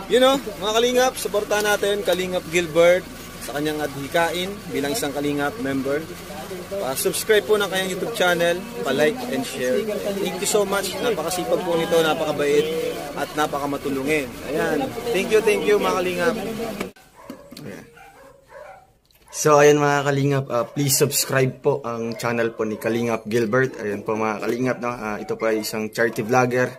You know, mga Kalingap, supportahan natin Kalingap Gilbert sa kanyang adhikain bilang isang Kalingap member. Pa-subscribe po ng kanyang YouTube channel, pa-like and share. Thank you so much. Napakasipag po nito, napakabait at napakamatulungin. Ayan. Thank you mga Kalingap. So ayan mga Kalingap, please subscribe po ang channel po ni Kalingap Gilbert. Ayan po mga Kalingap, no? Ito po ay isang charity vlogger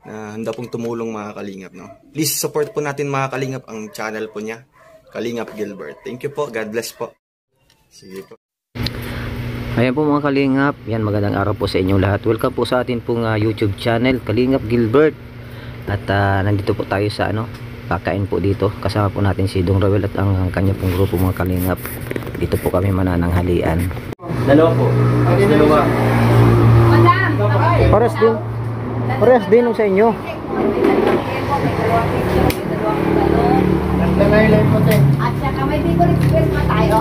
na handa pong tumulong mga Kalingap, no? Please support po natin mga Kalingap ang channel po niya, Kalingap Gilbert. Thank you po, God bless po. Sige po. Ayan po mga Kalingap, yan, magandang araw po sa inyong lahat. Welcome po sa atin pong YouTube channel, Kalingap Gilbert. At nandito po tayo sa kakain po dito. Kasama po natin si Dong Roel at ang kanya pong grupo mga Kalingap. Dito po kami manananghalian. Dalawa po. Dalawa. Pares din sa inyo. At saka may Bicol Express pa tayo.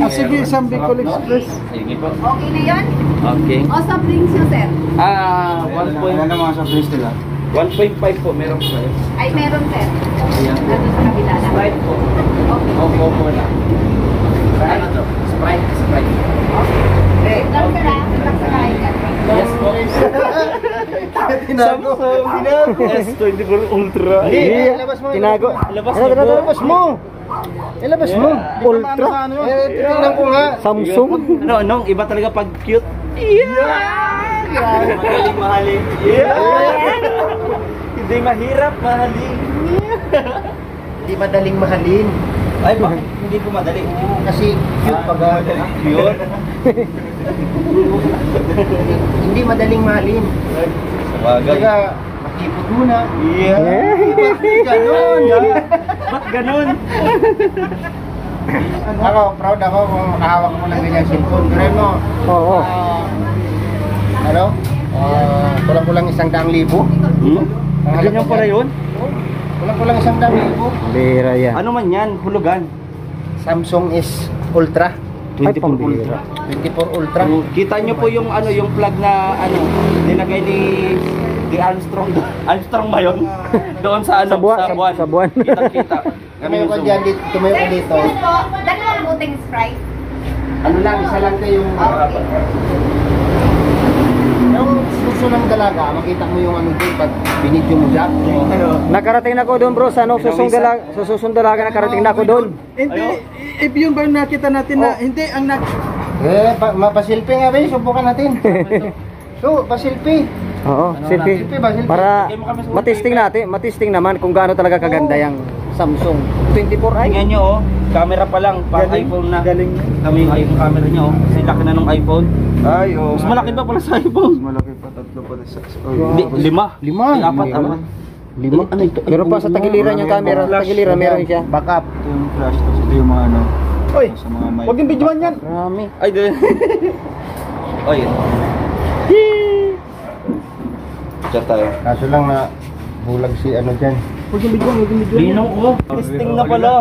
Sige, isang Bicol Express. Sige po. Okay na yun? Okay. O sa drinks nyo, sir? 1 point. Ano mga sa drinks nila? 1.5 po, meron po. Ay, meron, sir. Ayan. Ano sa kabila lang? Sprite po. Okay. Opo lang. Ano to? Sprite. Okay. Lang, sir, ha? Lang sa kain ka. Yes po. Tinago. S24 Ultra. Labas mo. Tinago. Labas mo. Ilabas mo. Ultra. Tingnan ko nga. Samsung. Ano, iba talaga pag cute. Magaling mahalin. Hindi mahirap mahalin. Hindi madaling mahalin. Ay, bakit hindi po madali? Kasi cute pag Cute? hindi madaling mahalin. Sabagay. Kaya makipot muna. Ganon. Ba't ganon? Ako, proud ako kung makahawak mo ng ganyan cellphone. Pero mo, Oo. kulang-kulang 100,000. Ganyan pala yun? Kulang-kulang 100,000. Bira yan. Ano man yan? Hulugan? Samsung S Ultra. Ay, pambira. 24 Ultra. Kita nyo po yung yung plug na nilagay ni Armstrong. Armstrong ba yun? Doon sa Sa buwan. Sa buwan. Kita. Tumayo ka dyan, tumayo ka dito. Excuse po, dalawang buting Sprite. Ano lang, isa lang kayo yung yung gusto ng dalaga, makita mo yung doon pag binidyo mo siya. Nakarating na ko doon, bro, sa susung dalaga nakarating na ko doon. Hindi, if yun ba nakita natin na, hindi, ang mapasilpi nga ba yun, subukan natin. So, pasilpi. Oo, selfie. Para matisting naman kung gaano talaga kaganda yung Samsung 24i. Tingnan nyo, camera pa lang, pang iPhone na. Galing. Kami yung camera nyo, kasi laki na nung iPhone. Ay, oh. Mas malaki pa pala sa iPhone. Mas malaki pa, 3 pa sa Hindi, 5. 5. Apat. Ano ito? Meron pa sa tagiliran yung camera, tagiliran meron siya. Backup. Ito yung flash, tapos ito yung mga Oy, sa mga mic. huwag yung videoan yan. Marami. Ay, doon. Oy. Diyan tayo. Kaso lang na bulag si dyan. Huwag yung videoan. Linaw ko. Testing na pala.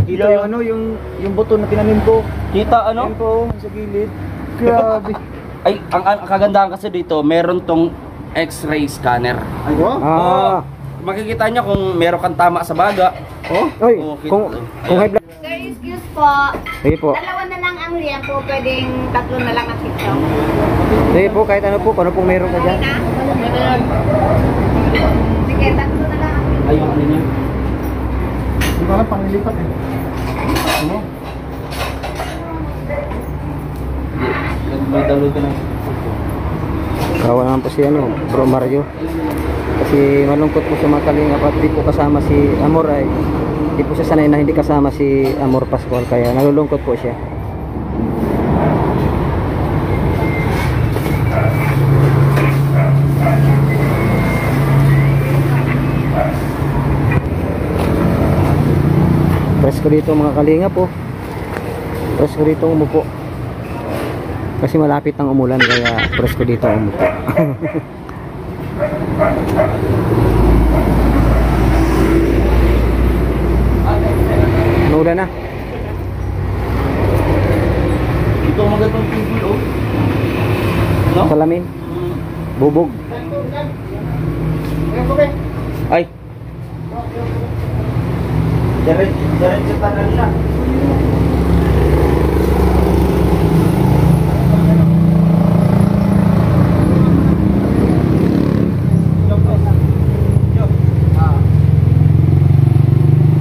Kita yung yung buto na tinanim ko. Kita Yan po, sa gilid. Grabe. Ay, ang kagandahan kasi dito, meron tong X-ray scanner. Ay, Ah. Makikita niya kung meron kang tama sa baga. Oy, Okay. kung high blood. Sir, excuse po. Sige po. Dalawa na lang ang liyan po, pwedeng 3 na lang ang tiktok. Sige po, kahit ano pong meron ka Okay dyan. na? Sige, 3 na lang ang tiktok. Ayun, ano niya? Di ba lang panglilipat eh. Ano? May download ka na. Kawa naman po si Bro Mario. Kasi malungkot po sa mga Kalingap at di po kasama si Amor ay di po siya sanay na hindi kasama si Amor Pascual kaya nalulungkot po siya. Presko dito mga Kalingap po. Presko dito umupo. Kasi malapit ang umulan kaya presko dito umupo. Ulan na. Ito ang magandang TV, oh. No? Salamin. Bubog. Ay. Diretso pa na lang.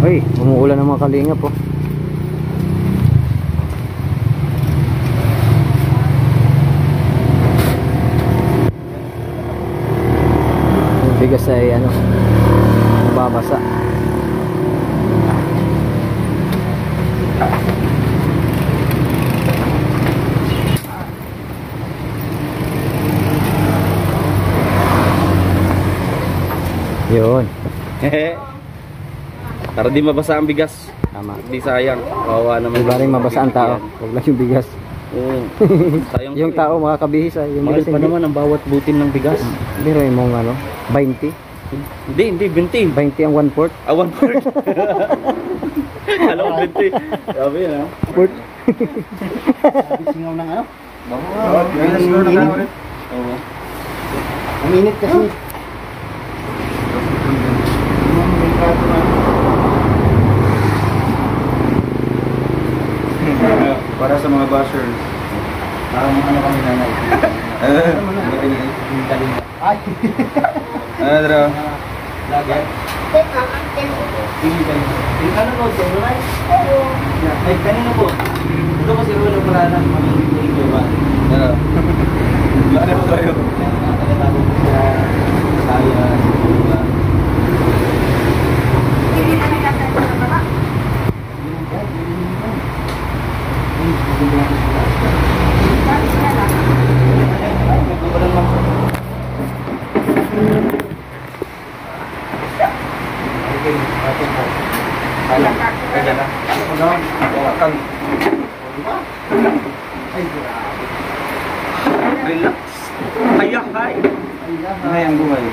Uy, umuulan ng mga kalingap po. Yung bigas ay ano, nababasa. Yun. Para di mabasa ang bigas. Tama. Di sayang. Kawawa naman. Di ba rin mabasa ang tao? Huwag lang yung bigas. Oo. Sayang Yung tao makakabihis ay yung mahal bigas pa hindi. naman ang bawat butin ng bigas. Biro mong ano, 20. Hindi, 20. 20 ang 1/4. Ah, 1/4. Alam ko 20. Sabi yan ha. Port. Singaw ng ano? Oo. Ang init kasi. Para sa mga bashers. Parang ano kami nanay. Ay. Ano daw? Lagat. Teka, ang tempo. Ano po, sir? Ay, kanina po. Ito kasi wala pala na mag-ibig ba? Ano? Ano po tayo? Nakakatago po sa saya, sa Hindi na nagkakaroon sa baba. Bakit na lang? relax. Hay. Ay, ang buhay.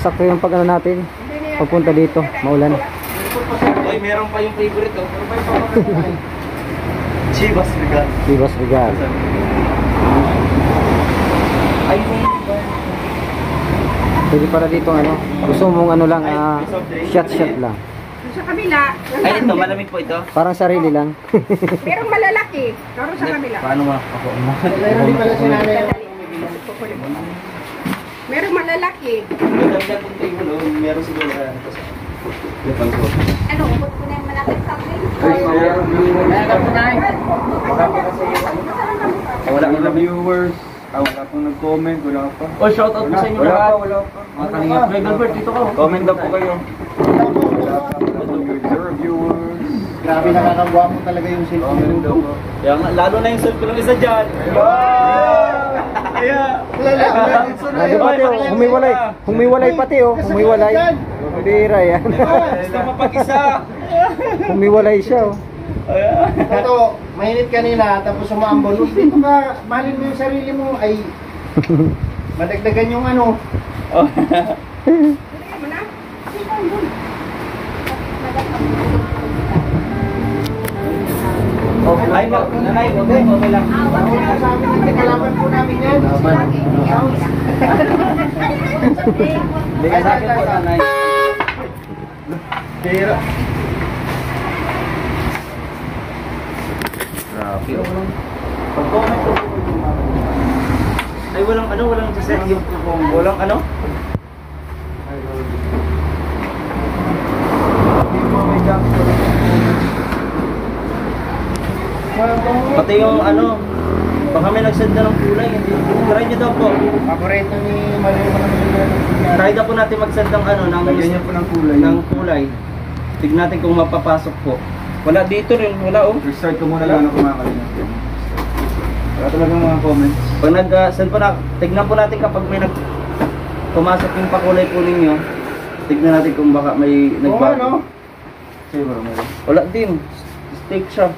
Sakto yung pag ano natin. Pagpunta dito, maulan. Ay, meron pa yung favorite oh. Pero pa yung Chivas Regal. Chivas Regal. Ay, Pwede para dito ano. Gusto mong ano lang, shot lang. Sa kabila. ay ito, malamig po ito. Parang sarili lang. Merong malalaki. Pero sa kabila. Paano ma? Ako. Meron din pala si nanay. Merong malalaki. Maganda pong table oh. Meron siguro Ano, ubot ko na yung malaking topic. Wala na viewers. Wala pong nag-comment. Wala pa. Oh, shout out po sa inyo Wala lahat. pa, wala pa. Mga kalingap. Greg Albert, dito ka. Comment daw po kayo. Your viewers. Grabe nakakagwapo talaga yung Comment cellphone. daw po. Kaya nga, lalo na yung cellphone ng isa dyan. Kaya. Lagi pati oh, humiwalay pati oh, humiwalay. Bira yan. Gusto mapag-isa. Humiwalay siya oh. Ito, mainit kanina, tapos sumambon. Kung dito ka, mahalin mo yung sarili mo, ay madagdagan yung ano. Mo na? Ay, nanay, okay lang. Hindi kalaban po namin yan. Hindi ka sa akin po, nanay. Pero, Grabe. Pag-comment ko. Ay, walang set yung walang ano? Pati yung ano, baka may nagsend na ng kulay, hindi. Try nyo daw po. paborito ni Mario Try daw po natin magsend ng ano, Lagyan niyo po ng kulay. ng kulay. Tignan natin kung mapapasok po. Wala dito rin, wala oh. Restart ko muna lang ako mga kalingap. Wala talagang mga comments. Pag nag-send po na, tignan po natin kapag may pumasok yung pakulay po ninyo. Tignan natin kung baka may nagbago. Siguro meron. Wala din. Steak siya.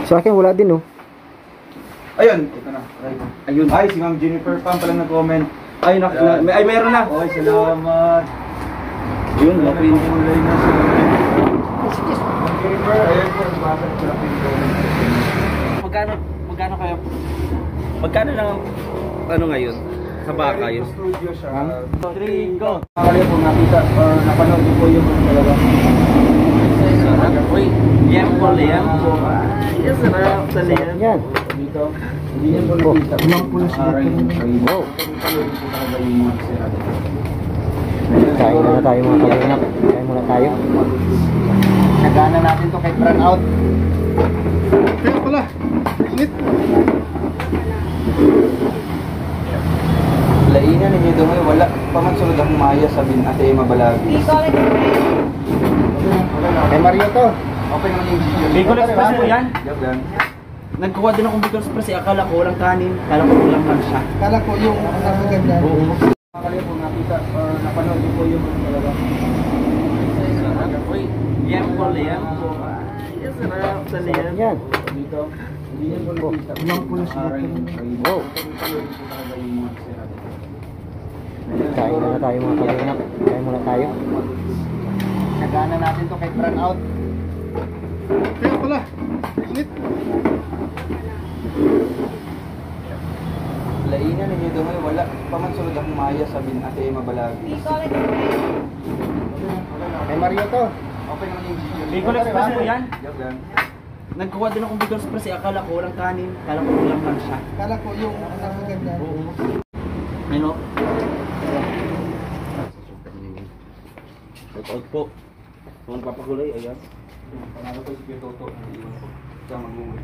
Sa akin wala din oh. Ayun, ito na. Right. Ayun. Ay, si Ma'am Jennifer Pam pala nag-comment. Ay, ay meron na. Oy, salamat. Ayun, laki yun. Kulay na sa Jennifer, ayun po, nabasa ko lang yung comment. Magkano kaya? Magkano lang ano ngayon? Sa baka yun. Studio siya. 3, go! Kakali po nakita or napanood ko po yung talaga. Sarap. Uy, liempo. Yes, sarap sa liempo. Yan. Dito. Hindi yan po nakita. Ilang po yung sila. Oh. Kain na tayo mga kalingap. Kain muna tayo. Nagana natin to kay run out. Kaya pala. Init. Lainan ninyo doon ngayon, wala pa man sulod akong maya sabihin ate mabalagi. Kay Mario to. Okay naman yung video. Bicol Express po yan? Joke lang. Nagkuha din akong Bicol Express. Akala ko walang kanin. Akala ko walang lang siya. Kala ko yung napaganda. Oo. Kakali po nakita or napanood ko po yung talaga. Uy, liempo. Yes, sarap sa liempo. Yan. Dito. Hindi yan po nakita. Ilang po yung sila. Oh. Kain na tayo mga kalingap. Kain muna tayo. Nagana natin to kay run out. Kaya pala. Init. Lainan ninyo doon ngayon, wala pa man sulod akong maya sabihin ate mabalagi. Kay Mario to. Okay naman yung video. Bicol Express po yan? Joke lang. Nagkuha din akong Bicol Express. Akala ko walang kanin. Akala ko walang lang siya. Kala ko yung napaganda. Oo. Ano? Shout po. Kung nagpapakulay, ayan. Panalo ko si Toto. Tama mo.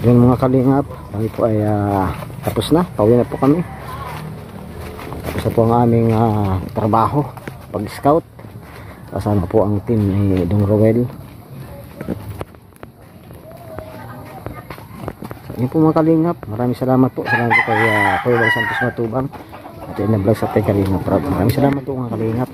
Yung mga kalingap, kami po ay tapos na. Pauwi na po kami. Tapos na po ang aming trabaho pag-scout. Kasama po ang team ni Dong Roel. So, yun po mga kalingap. Maraming salamat po. Salamat po kay Kuya Wal Santos Matubang. At yun na vlog sa Tay Kalingap. Maraming salamat po mga kalingap.